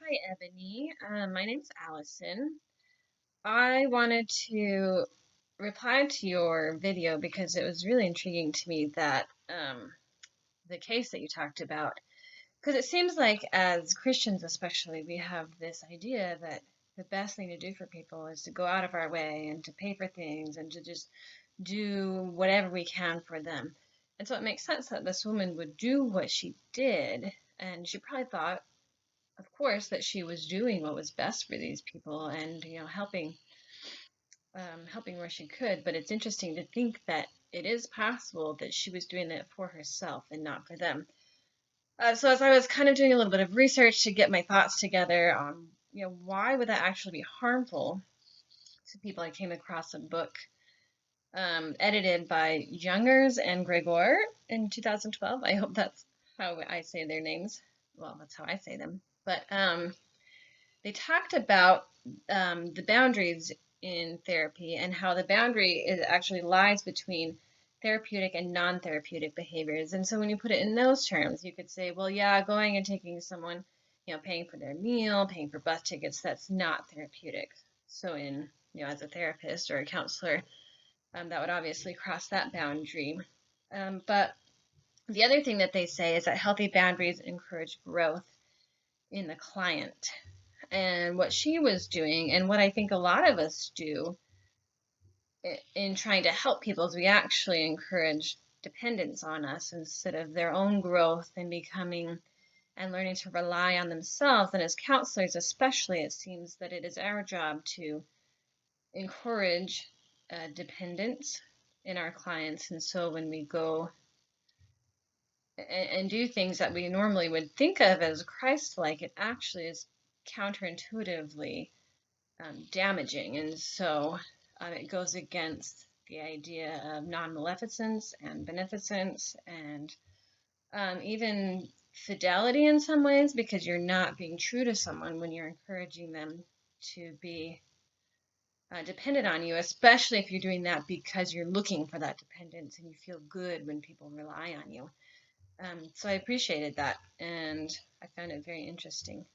Hi, Ebony. My name's Allison. I wanted to reply to your video because it was really intriguing to me that the case that you talked about. Because it seems like, as Christians especially, we have this idea that the best thing to do for people is to go out of our way and to pay for things and to just do whatever we can for them. And so it makes sense that this woman would do what she did. And she probably thought, of course, that she was doing what was best for these people and helping where she could. But it's interesting to think that it is possible that she was doing it for herself and not for them. So as I was kind of doing a little bit of research to get my thoughts together on why would that actually be harmful to people, I came across a book edited by Youngers and Gregor in 2012. I hope that's how I say their names. Well, that's how I say them. But they talked about the boundaries in therapy and how the boundary is actually lies between therapeutic and non-therapeutic behaviors. And so when you put it in those terms, you could say, well, yeah, going and taking someone, paying for their meal, paying for bus tickets, that's not therapeutic. So as a therapist or a counselor, that would obviously cross that boundary. But the other thing that they say is that healthy boundaries encourage growth in the client. And what she was doing, and what I think a lot of us do in trying to help people, is we actually encourage dependence on us instead of their own growth and becoming and learning to rely on themselves. And as counselors, especially, it seems that it is our job to encourage dependence in our clients. And so when we go and do things that we normally would think of as Christ-like, it actually is counterintuitively damaging. And so it goes against the idea of non-maleficence and beneficence and even fidelity in some ways, because you're not being true to someone when you're encouraging them to be dependent on you, especially if you're doing that because you're looking for that dependence and you feel good when people rely on you. So I appreciated that, and I found it very interesting.